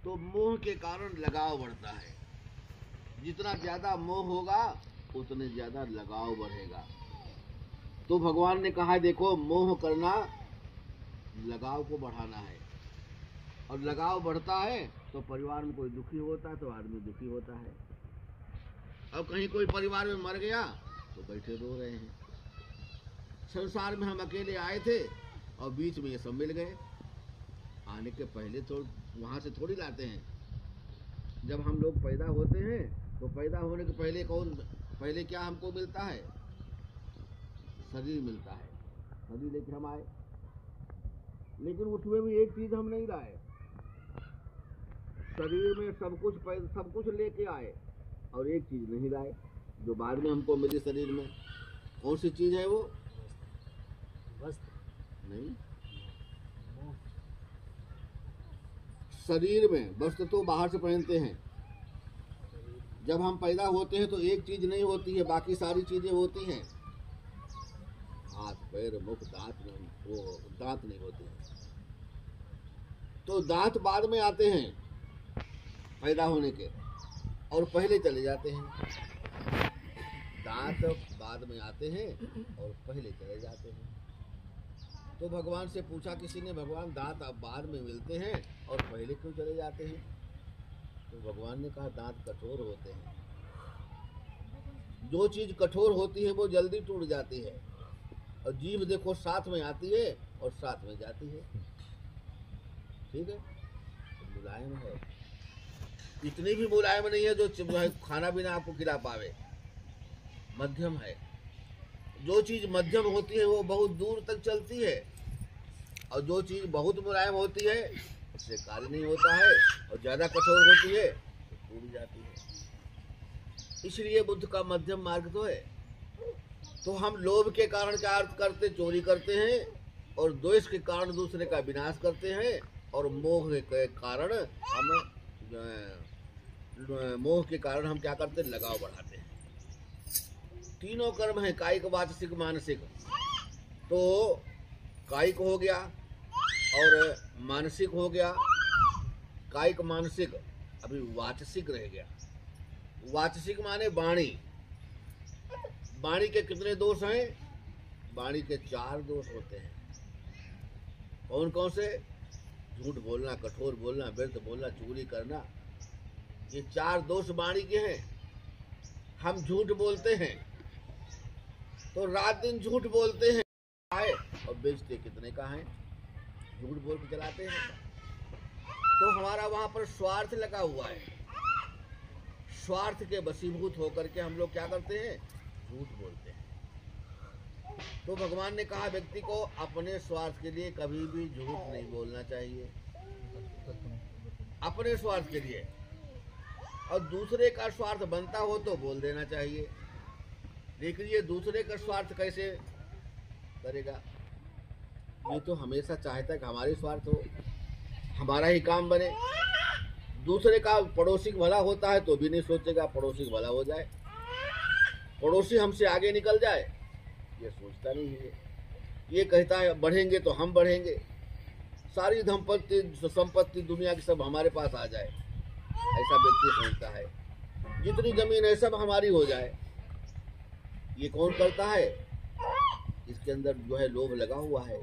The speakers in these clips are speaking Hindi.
तो मोह के कारण लगाव बढ़ता है। जितना ज्यादा मोह होगा उतने ज्यादा लगाव बढ़ेगा। तो भगवान ने कहा देखो, मोह करना लगाव को बढ़ाना है, और लगाव बढ़ता है तो परिवार में कोई दुखी होता है तो आदमी दुखी होता है। अब कहीं कोई परिवार में मर गया तो बैठे रो रहे हैं। संसार में हम अकेले आए थे और बीच में ये सब मिल गए। आने के पहले तो वहां से थोड़ी लाते हैं। जब हम लोग पैदा होते हैं तो पैदा होने के पहले क्या हमको मिलता है? शरीर मिलता है। शरीर लेके हम आए, लेकिन उसमें भी एक चीज हम नहीं लाए। शरीर में सब कुछ लेके आए और एक चीज नहीं लाए जो बाद में हमको मिली शरीर में। कौन सी चीज है वो? वस्त्र नहीं। शरीर में वस्त्र तो बाहर से पहनते हैं। जब हम पैदा होते हैं तो एक चीज नहीं होती है, बाकी सारी चीजें होती हैं। हाथ, पैर, मुख, दांत नहीं होते हैं। तो दांत बाद में आते हैं पैदा होने के, और पहले चले जाते हैं। दांत बाद में आते हैं और पहले चले जाते हैं। तो भगवान से पूछा किसी ने, भगवान दांत अब बाद में मिलते हैं और पहले क्यों चले जाते हैं? तो भगवान ने कहा दांत कठोर होते हैं। जो चीज कठोर होती है वो जल्दी टूट जाती है, और जीभ देखो साथ में आती है और साथ में जाती है। ठीक है, तो मुलायम है। इतनी भी मुलायम नहीं है जो खाना पीना आपको खिला पावे। मध्यम है। जो चीज मध्यम होती है वो बहुत दूर तक चलती है, और जो चीज बहुत मुलायम होती है उससे कार्य नहीं होता है, और ज्यादा कठोर होती है तो टूट जाती है। इसलिए बुद्ध का मध्यम मार्ग तो है। तो हम लोभ के कारण क्या अर्थ करते? चोरी करते हैं, और द्वेष के कारण दूसरे का विनाश करते हैं, और मोह के कारण हम क्या करते? लगाव बढ़ाते हैं। तीनों कर्म है, कायिक, वाचसिक, मानसिक। तो कायिक हो गया और मानसिक हो गया। कायिक, मानसिक, अभी वाचसिक रह गया। वाचसिक माने वाणी। वाणी के कितने दोष हैं? वाणी के 4 दोष होते हैं। कौन कौन से? झूठ बोलना, कठोर बोलना, व्यर्थ बोलना, चोरी करना। ये 4 दोष वाणी के हैं। हम झूठ बोलते हैं तो रात दिन झूठ बोलते हैं और बेचते कितने का है? झूठ बोल के चलाते हैं। तो हमारा वहां पर स्वार्थ लगा हुआ है। स्वार्थ के वशीभूत होकर के हम लोग क्या करते हैं? झूठ बोलते हैं। तो भगवान ने कहा व्यक्ति को अपने स्वार्थ के लिए कभी भी झूठ नहीं बोलना चाहिए, अपने स्वार्थ के लिए। और दूसरे का स्वार्थ बनता हो तो बोल देना चाहिए। लेकिन ये दूसरे का स्वार्थ कैसे करेगा? ये तो हमेशा चाहता है कि हमारे स्वार्थ हो, हमारा ही काम बने। दूसरे का पड़ोसी भला होता है तो भी नहीं सोचेगा पड़ोसी भला हो जाए, पड़ोसी हमसे आगे निकल जाए, ये सोचता नहीं है। ये कहता है बढ़ेंगे तो हम बढ़ेंगे, सारी संपत्ति दुनिया की सब हमारे पास आ जाए, ऐसा व्यक्ति सोचता है। जितनी जमीन है सब हमारी हो जाए। ये कौन करता है? इसके अंदर जो है लोभ लगा हुआ है,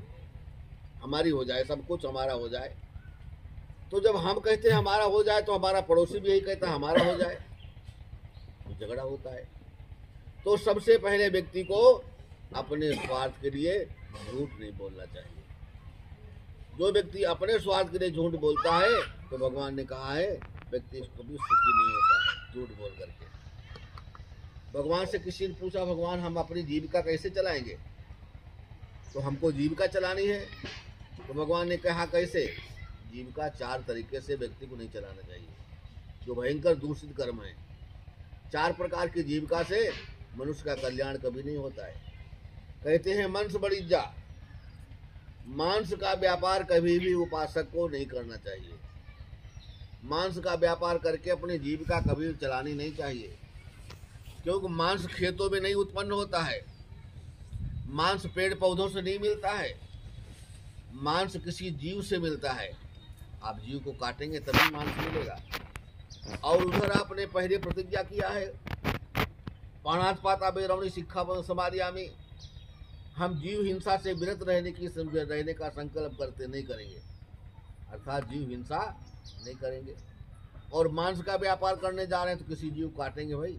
हमारी हो जाए, सब कुछ हमारा हो जाए। तो जब हम कहते हैं हमारा हो जाए तो हमारा पड़ोसी भी यही कहता है हमारा हो जाए, तो झगड़ा होता है। तो सबसे पहले व्यक्ति को अपने स्वार्थ के लिए झूठ नहीं बोलना चाहिए। जो व्यक्ति अपने स्वार्थ के लिए झूठ बोलता है तो भगवान ने कहा है व्यक्ति इसको भी सुखी नहीं होता है झूठ बोल करके। भगवान से किसी ने पूछा भगवान हम अपनी जीविका कैसे चलाएंगे? तो हमको जीविका चलानी है। तो भगवान ने कहा कैसे? जीविका 4 तरीके से व्यक्ति को नहीं चलाना चाहिए, जो भयंकर दूषित कर्म है। 4 प्रकार की जीविका से मनुष्य का कल्याण कभी नहीं होता है। कहते हैं मांस बड़िज्जा, मांस का व्यापार कभी भी उपासक को नहीं करना चाहिए। मांस का व्यापार करके अपनी जीविका कभी चलानी नहीं चाहिए, क्योंकि मांस खेतों में नहीं उत्पन्न होता है, मांस पेड़ पौधों से नहीं मिलता है, मांस किसी जीव से मिलता है। आप जीव को काटेंगे तभी मांस मिलेगा। और उधर आपने पहले प्रतिज्ञा किया है, पाणात्पाता बेरमणी शिक्षापन समाधियामी, हम जीव हिंसा से विरत रहने का संकल्प करते नहीं करेंगे, अर्थात जीव हिंसा नहीं करेंगे। और मांस का व्यापार करने जा रहे हैं तो किसी जीव काटेंगे भाई,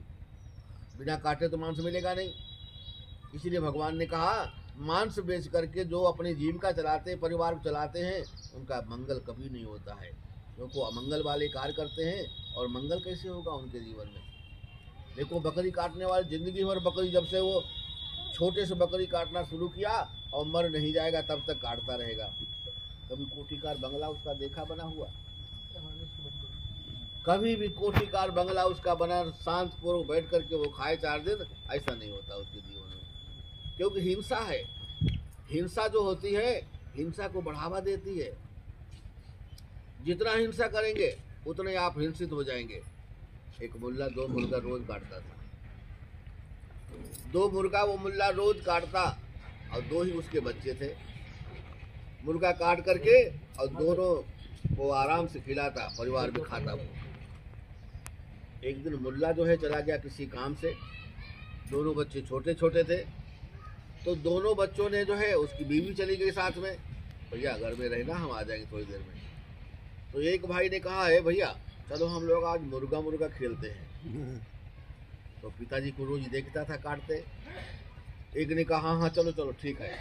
बिना काटे तो मांस मिलेगा नहीं। इसलिए भगवान ने कहा मांस बेच करके जो अपनी जीविका चलाते हैं, परिवार को चलाते हैं, उनका मंगल कभी नहीं होता है, क्योंकि अमंगल वाले कार्य करते हैं। और मंगल कैसे होगा उनके जीवन में? देखो बकरी काटने वाले जिंदगी भर बकरी, जब से वो छोटे से बकरी काटना शुरू किया और मर नहीं जाएगा तब तक काटता रहेगा। कभी कोठीकार बंगला उसका देखा बना हुआ? कभी भी कोठीकार बंगला उसका बना शांत पूर्वक बैठ करके वो खाए 4 दिन, ऐसा नहीं होता उसके जीवन में। क्योंकि हिंसा है, हिंसा जो होती है हिंसा को बढ़ावा देती है। जितना हिंसा करेंगे उतने आप हिंसित हो जाएंगे। एक मुल्ला 2 मुर्गा रोज काटता था, 2 मुर्गा वो मुल्ला रोज काटता और 2 ही उसके बच्चे थे। मुर्गा काट करके और दोनों को आराम से खिलाता, परिवार भी खाता वो। एक दिन मुल्ला जो है चला गया किसी काम से, दोनों बच्चे छोटे छोटे थे, तो दोनों बच्चों ने जो है, उसकी बीवी चली गई साथ में, भैया घर में रहना, हम आ जाएंगे थोड़ी देर में। तो एक भाई ने कहा है भैया चलो हम लोग आज मुर्गा खेलते हैं। तो पिताजी को रोज देखता था काटते। एक ने कहा हाँ चलो चलो ठीक है।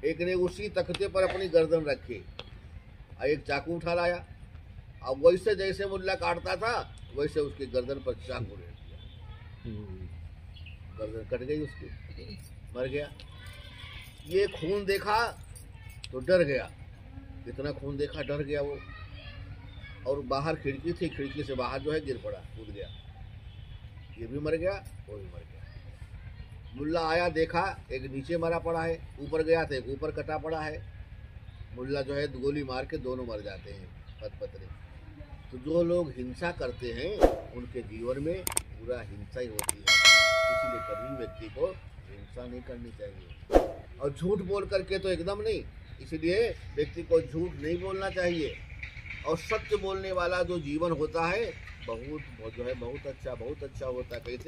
एक ने उसी तख्ते पर अपनी गर्दन रखी और एक चाकू उठा लाया, और वैसे जैसे मुल्ला काटता था वैसे उसकी गर्दन पर चाकू रेट दिया, गर्दन कट गई उसकी, मर गया। ये खून देखा तो डर गया, इतना खून देखा डर गया वो, और बाहर खिड़की थी, खिड़की से बाहर जो है गिर पड़ा, कूद गया। ये भी मर गया, वो भी मर गया। मुल्ला आया देखा एक नीचे मरा पड़ा है, ऊपर गया तो एक ऊपर कटा पड़ा है। मुल्ला जो है गोली मार के दोनों मर जाते हैं पतपत्रे। तो जो लोग हिंसा करते हैं उनके जीवन में पूरा हिंसा ही होती है। इसलिए कभी व्यक्ति को हिंसा नहीं करनी चाहिए, और झूठ बोल करके तो एकदम नहीं। इसलिए व्यक्ति को झूठ नहीं बोलना चाहिए, और सत्य बोलने वाला जो जीवन होता है बहुत जो है बहुत अच्छा होता है। कैसे?